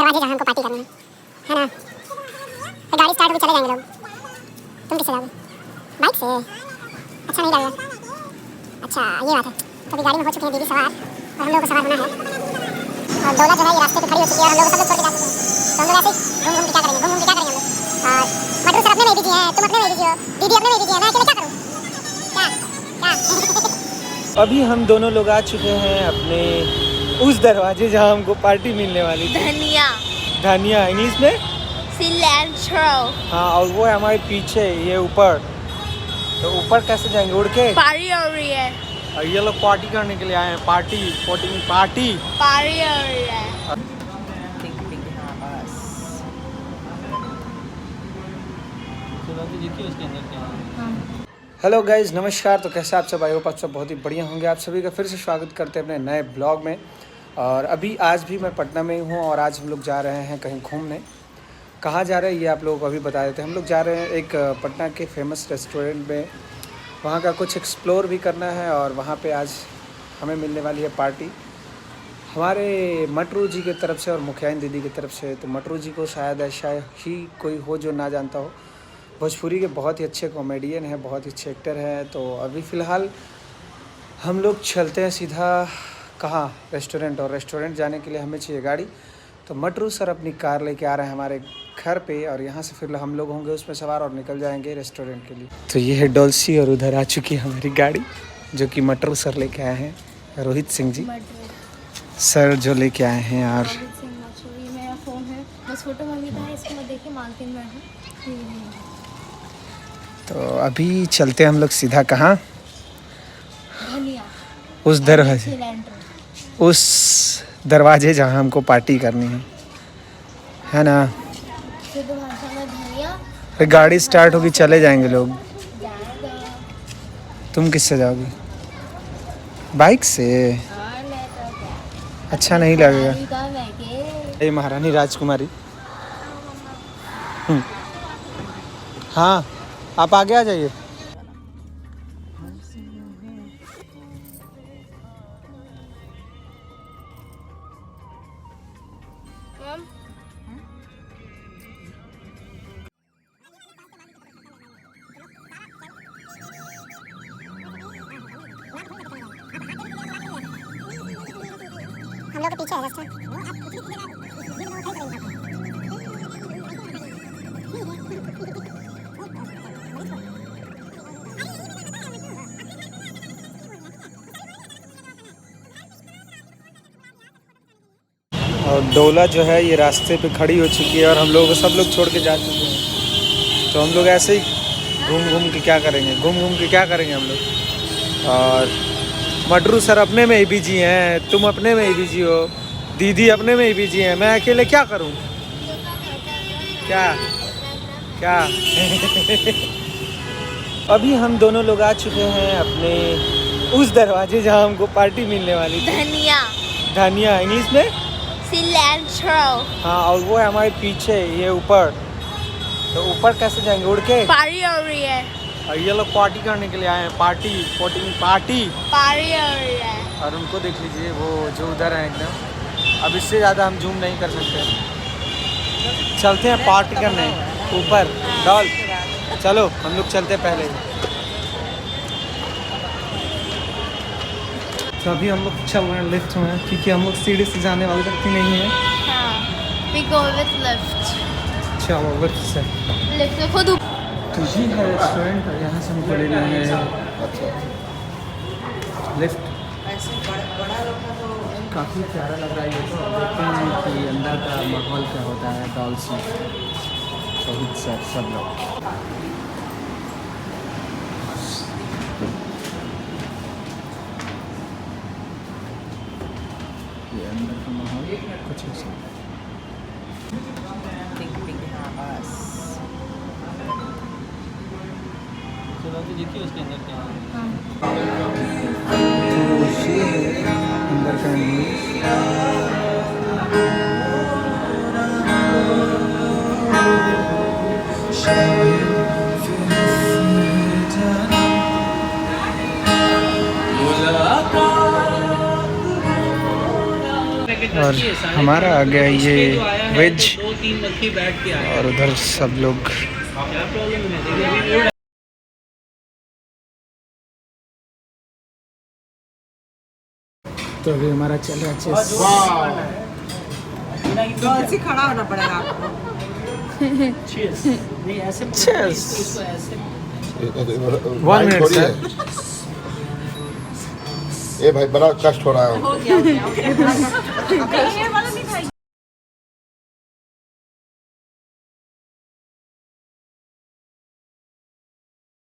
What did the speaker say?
दरवाजे जहाँ हमको पार्टी करनी है ना। तो गाड़ी स्टार्ट होगी चले जाएंगे लोग। तुम किससे जाओगे? बाइक से? अच्छा नहीं लगेगा। अच्छा ये बात है। तो अभी गाड़ी में हो चुके हैं दीदी सवार और हम लोगों को सवार होना है। और दौलत जो है ये रास्ते पे खड़ी हो चुकी है और हम लोग सब लोग छोड़ के जा चुके हैं। तो हम लोग ऐसे घूम घूम के क्या करेंगे हम लोग। और मटरू सर अपने में बिजी हैं, तुम अपने में बिजी हो, दीदी अपने में बिजी है, मैं अकेले क्या करूँ? क्या अभी हम दोनों लोग आ चुके हैं अपने उस दरवाजे जहाँ हमको पार्टी मिलने वाली थी। धनिया इंग्लिश में सिलेंट्रो। हाँ, और वो है हमारे पीछे ये ऊपर। तो ऊपर कैसे जाएंगे? उड़ के? पारी हो रही है। और ये लोग पार्टी करने के लिए आए हैं। पार्टी पारी हो रही है। हेलो गाइज, नमस्कार। तो कैसे आप सब? आई होप आप सब बहुत ही बढ़िया होंगे। आप सभी का फिर से स्वागत करते हैं अपने नए ब्लॉग में। और आज भी मैं पटना में ही हूँ और आज हम लोग जा रहे हैं कहीं घूमने। कहाँ जा रहे हैं ये आप लोगों को अभी बता देते हैं। हम लोग जा रहे हैं एक पटना के फेमस रेस्टोरेंट में, वहाँ का कुछ एक्सप्लोर भी करना है। और वहाँ पे आज हमें मिलने वाली है पार्टी हमारे मटरू जी की तरफ से और मुखियान दीदी की तरफ से। तो मटरू जी को शायद ऐसा ही कोई हो जो ना जानता हो। भोजपुरी के बहुत ही अच्छे कॉमेडियन हैं, बहुत ही अच्छे एक्टर हैं। तो अभी फ़िलहाल हम लोग चलते हैं सीधा कहाँ? रेस्टोरेंट। और रेस्टोरेंट जाने के लिए हमें चाहिए गाड़ी। तो मटरू सर अपनी कार लेके आ रहे हैं हमारे घर पे और यहाँ से फिर हम लोग होंगे उसमें सवार और निकल जाएंगे रेस्टोरेंट के लिए। तो ये है डोल्सी और उधर आ चुकी है हमारी गाड़ी जो कि मटरू सर लेके आए हैं, रोहित सिंह जी सर जो लेके आए हैं। और मेरा फ़ोन है, बस फोटो मांगता है, इसको मत देखिए, मालकिन में है। तो अभी चलते हैं हम लोग सीधा कहाँ? धनिया उस दरवाजे, उस दरवाजे जहाँ हमको पार्टी करनी है ना। शुद्ध भाषा में धनिया। फिर गाड़ी स्टार्ट होगी चले जाएंगे लोग। तुम किससे जाओगी? बाइक से? अच्छा नहीं लगेगा। ये महारानी राजकुमारी। हाँ, आप आगे आ जाइए। हम लोग के पीछे है रास्ता। और डोला जो है ये रास्ते पे खड़ी हो चुकी है और हम लोग सब लोग छोड़ के जा चुके हैं। तो हम लोग ऐसे ही घूम घूम के क्या करेंगे हम लोग। और मटरू सर अपने में ही बिजी हैं, तुम अपने में ही बिजी हो, दीदी अपने में ही बिजी हैं, मैं अकेले क्या करूं? क्या अभी हम दोनों लोग आ चुके हैं अपने उस दरवाजे जहां हमको पार्टी मिलने वाली थी। धनिया इंग्लिश में सिलेंट्रो। हाँ, और वो है हमारे पीछे ये ऊपर। तो ऊपर कैसे जाएंगे? उड़ के? पारी हो रही है। और ये लोग पार्टी करने के लिए आए हैं। पार्टी हो रही है। और उनको देख लीजिए वो जो उधर है एकदम। अब इससे ज़्यादा हम जूम नहीं कर सकते। चलते हैं पार्टी करने ऊपर। डॉल चलो हम लोग चलते हैं पहले। तो अभी हम लोग चल रहे हैं लिफ्ट में क्योंकि हम लोग सीढ़ी से जाने वाले व्यक्ति नहीं है। We go with lift। चलो लिफ्ट से। लिफ्ट से खुद तो ये है रेस्टोरेंट और यहाँ से हमको ले लेंगे लिफ्ट। काफ़ी प्यारा लग रहा है ये। तो देखते हैं कि अंदर का माहौल क्या होता है। डॉल्सी रोहित सर सब लोग। ये अंदर का माहौल कुछ ऐसा। देखिए उसके अंदर क्या है। अंदर का और हमारा आ गया ये वेज और उधर सब लोग। तो अभी हमारा चल रहा है चेस। खड़ा होना पड़ेगा आपको। Chess 1 minute sir. ए भाई बड़ा कष्ट हो रहा है।